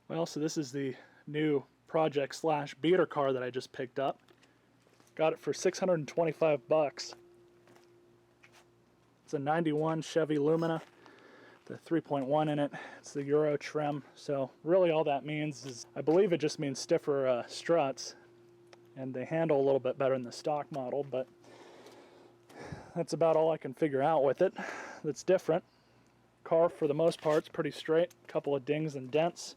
Well, so this is the new project slash beater car that I just picked up. Got it for 625 bucks. It's a 91 Chevy Lumina, the 3.1 in it. It's the Euro trim. So really all that means is, I believe it just means stiffer struts, and they handle a little bit better than the stock model, but that's about all I can figure out with it that's different. Car for the most part is pretty straight. A couple of dings and dents.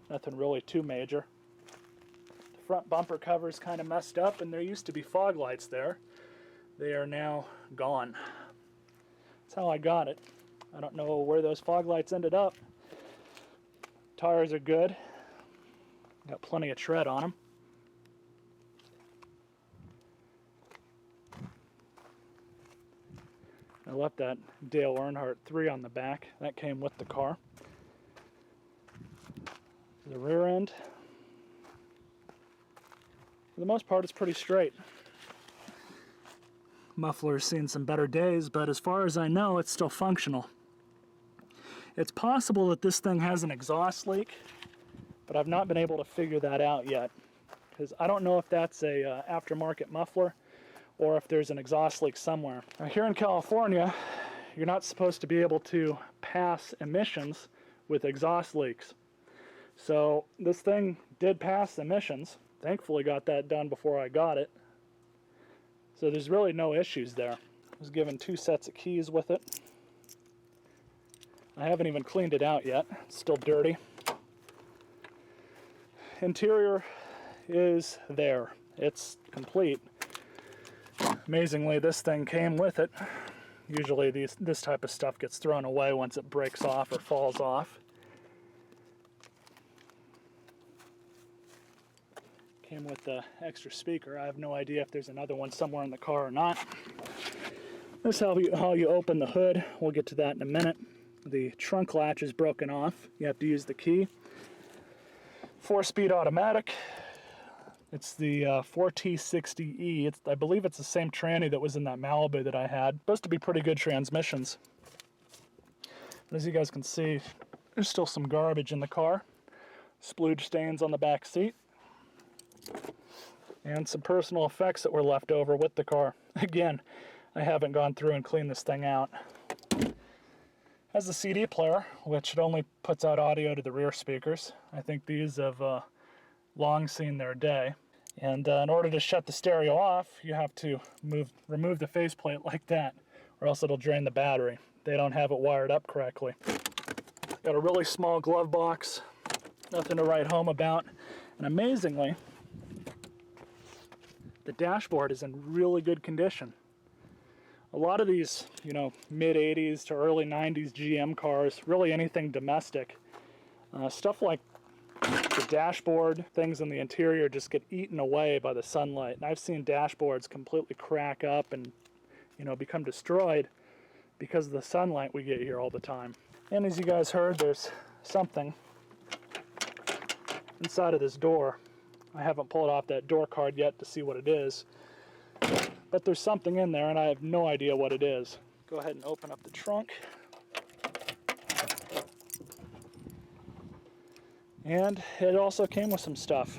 Nothing really too major. The front bumper cover is kind of messed up, and there used to be fog lights there. They are now gone. That's how I got it. I don't know where those fog lights ended up. Tires are good. Got plenty of tread on them. I left that Dale Earnhardt 3 on the back. That came with the car. The rear end, for the most part, it's pretty straight. Muffler's seen some better days, but as far as I know, it's still functional. It's possible that this thing has an exhaust leak, but I've not been able to figure that out yet, because I don't know if that's a aftermarket muffler or if there's an exhaust leak somewhere. Now, here in California, you're not supposed to be able to pass emissions with exhaust leaks. So this thing did pass emissions. Thankfully got that done before I got it. So there's really no issues there. I was given 2 sets of keys with it. I haven't even cleaned it out yet. It's still dirty. Interior is there. It's complete. Amazingly, this thing came with it. Usually this type of stuff gets thrown away once it breaks off or falls off. Came with the extra speaker. I have no idea if there's another one somewhere in the car or not. This is how you open the hood. We'll get to that in a minute. The trunk latch is broken off. You have to use the key. 4-speed automatic. It's the 4T60E. I believe it's the same tranny that was in that Malibu that I had. Supposed to be pretty good transmissions. But as you guys can see, there's still some garbage in the car. Splooge stains on the back seat. And some personal effects that were left over with the car. Again, I haven't gone through and cleaned this thing out. Has a CD player, which it only puts out audio to the rear speakers. I think these have long seen their day. And in order to shut the stereo off, you have to remove the faceplate like that, or else it'll drain the battery. They don't have it wired up correctly. Got a really small glove box, nothing to write home about. And amazingly, the dashboard is in really good condition. A lot of these, mid-80s to early 90s GM cars, really anything domestic, stuff like the dashboard, things in the interior just get eaten away by the sunlight. And I've seen dashboards completely crack up and, become destroyed because of the sunlight we get here all the time. And as you guys heard, there's something inside of this door. I haven't pulled off that door card yet to see what it is, but there's something in there and I have no idea what it is. Go ahead and open up the trunk. And it also came with some stuff.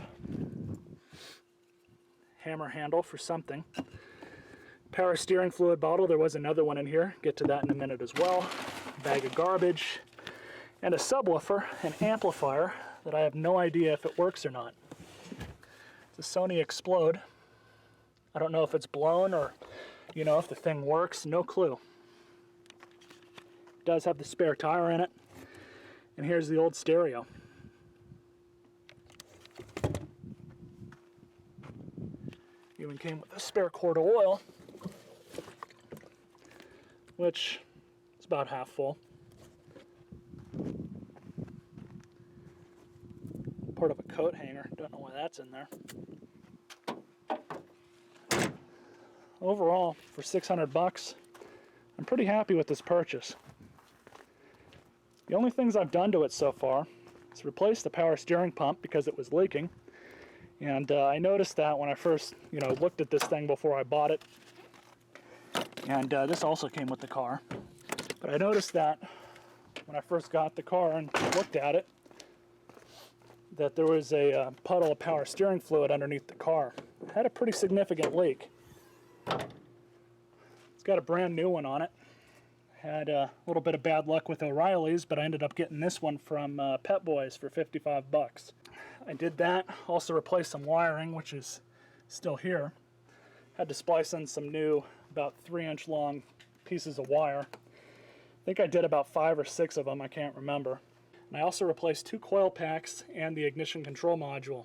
Hammer handle for something. Power steering fluid bottle, there was another one in here. Get to that in a minute as well. Bag of garbage. And a subwoofer, an amplifier that I have no idea if it works or not. It's a Sony Explode. I don't know if it's blown or, if the thing works. No clue. It does have the spare tire in it. And here's the old stereo. Even came with a spare quart of oil, which is about half full. Part of a coat hanger. Don't know why that's in there. Overall, for 600 bucks, I'm pretty happy with this purchase. The only things I've done to it so far is replace the power steering pump because it was leaking. And I noticed that when I first, looked at this thing before I bought it. And this also came with the car. But I noticed that when I first got the car and looked at it, that there was a puddle of power steering fluid underneath the car. It had a pretty significant leak. It's got a brand new one on it. Had a little bit of bad luck with O'Reilly's, but I ended up getting this one from Pep Boys for 55 bucks. I did that, also replaced some wiring, which is still here. Had to splice in some new, about 3-inch long pieces of wire. I think I did about 5 or 6 of them, I can't remember. And I also replaced 2 coil packs and the ignition control module.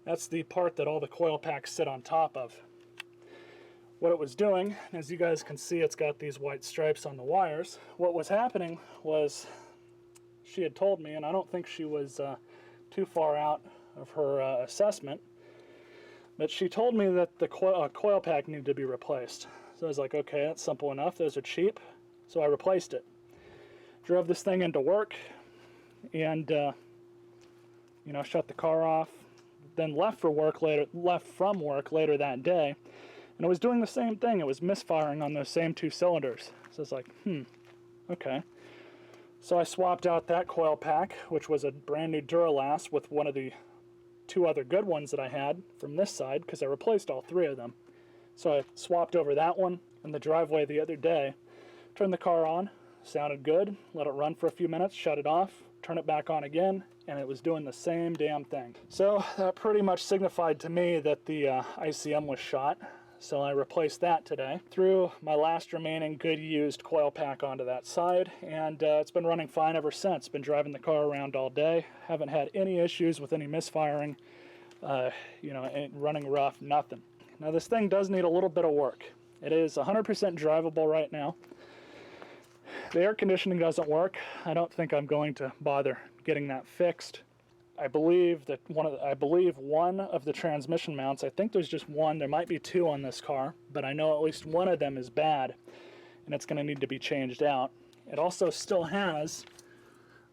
That's the part that all the coil packs sit on top of. What it was doing, as you guys can see, it's got these white stripes on the wires. What was happening was, she had told me, and I don't think she was too far out of her assessment, but she told me that the coil pack needed to be replaced. So I was like, okay, that's simple enough, those are cheap. So I replaced it. Drove this thing into work and shut the car off, then left from work later that day. And it was doing the same thing. It was misfiring on those same 2 cylinders. So I was like, okay. So I swapped out that coil pack, which was a brand new Duralast, with one of the 2 other good ones that I had from this side, because I replaced all 3 of them. So I swapped over that one in the driveway the other day, turned the car on, sounded good, let it run for a few minutes, shut it off, turn it back on again, and it was doing the same damn thing. So that pretty much signified to me that the ICM was shot. So I replaced that today. Threw my last remaining good used coil pack onto that side, and it's been running fine ever since. Been driving the car around all day. Haven't had any issues with any misfiring, running rough, nothing. Now this thing does need a little bit of work. It is 100% drivable right now. The air conditioning doesn't work. I don't think I'm going to bother getting that fixed. I believe one of the transmission mounts, I think there's just one, there might be 2 on this car, but I know at least one of them is bad, and it's going to need to be changed out. It also still has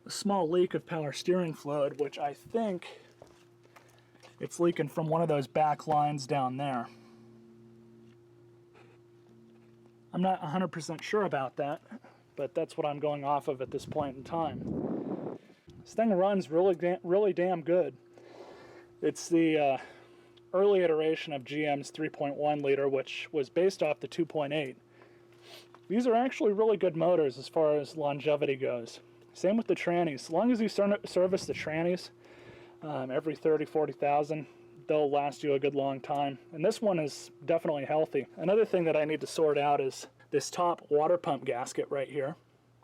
a small leak of power steering fluid, which I think it's leaking from one of those back lines down there. I'm not 100% sure about that, but that's what I'm going off of at this point in time. This thing runs really damn good. It's the early iteration of GM's 3.1 liter, which was based off the 2.8. These are actually really good motors as far as longevity goes. Same with the trannies. As long as you service the trannies every 30,000-40,000, they'll last you a good long time. And this one is definitely healthy. Another thing that I need to sort out is this top water pump gasket right here,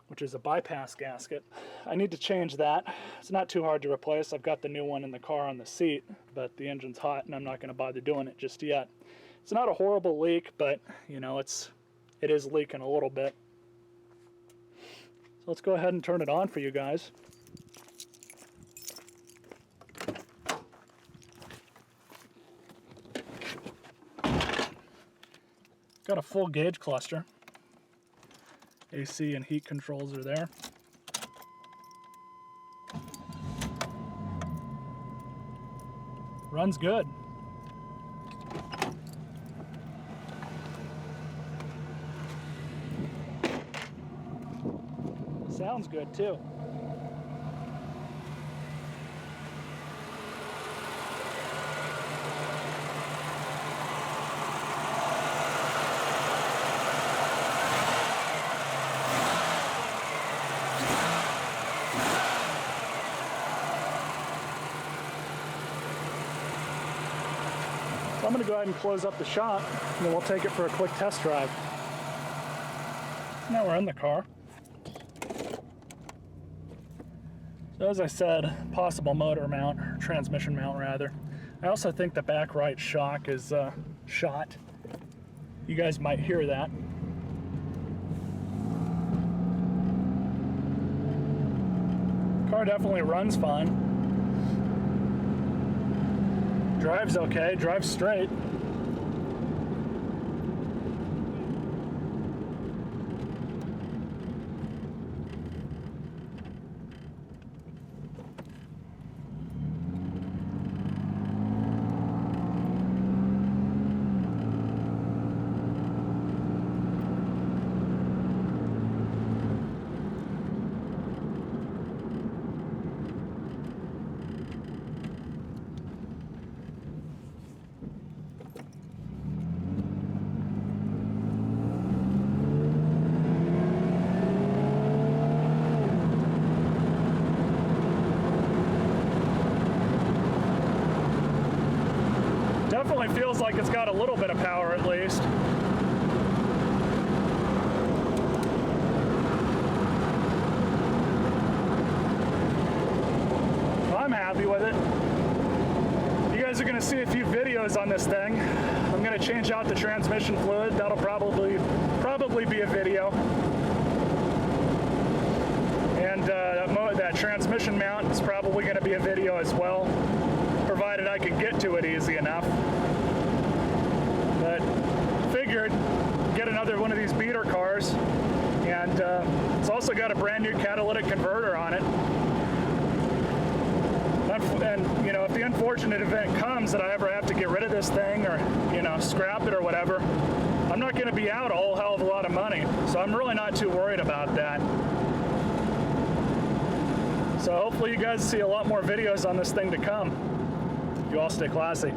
which is a bypass gasket. I need to change that. It's not too hard to replace. I've got the new one in the car on the seat, but the engine's hot and I'm not going to bother doing it just yet. It's not a horrible leak, but it is leaking a little bit. So let's go ahead and turn it on for you guys. Got a full gauge cluster. AC and heat controls are there. Runs good. Sounds good too. I'm going to go ahead and close up the shop, and then we'll take it for a quick test drive. Now we're in the car. So as I said, possible motor mount, or transmission mount rather. I also think the back right shock is shot. You guys might hear that. Car definitely runs fine. Drives okay, drives straight. definitely feels like it's got a little bit of power at least. I'm happy with it. You guys are going to see a few videos on this thing. I'm going to change out the transmission fluid. That'll probably be a video. And that transmission mount is probably going to be a video as well, provided I can get to it easy enough. But figured get another one of these beater cars, and it's also got a brand new catalytic converter on it. And you know, if the unfortunate event comes that I ever have to get rid of this thing or, you know, scrap it or whatever, I'm not going to be out a whole hell of a lot of money, so I'm really not too worried about that. So hopefully you guys see a lot more videos on this thing to come. You all stay classy.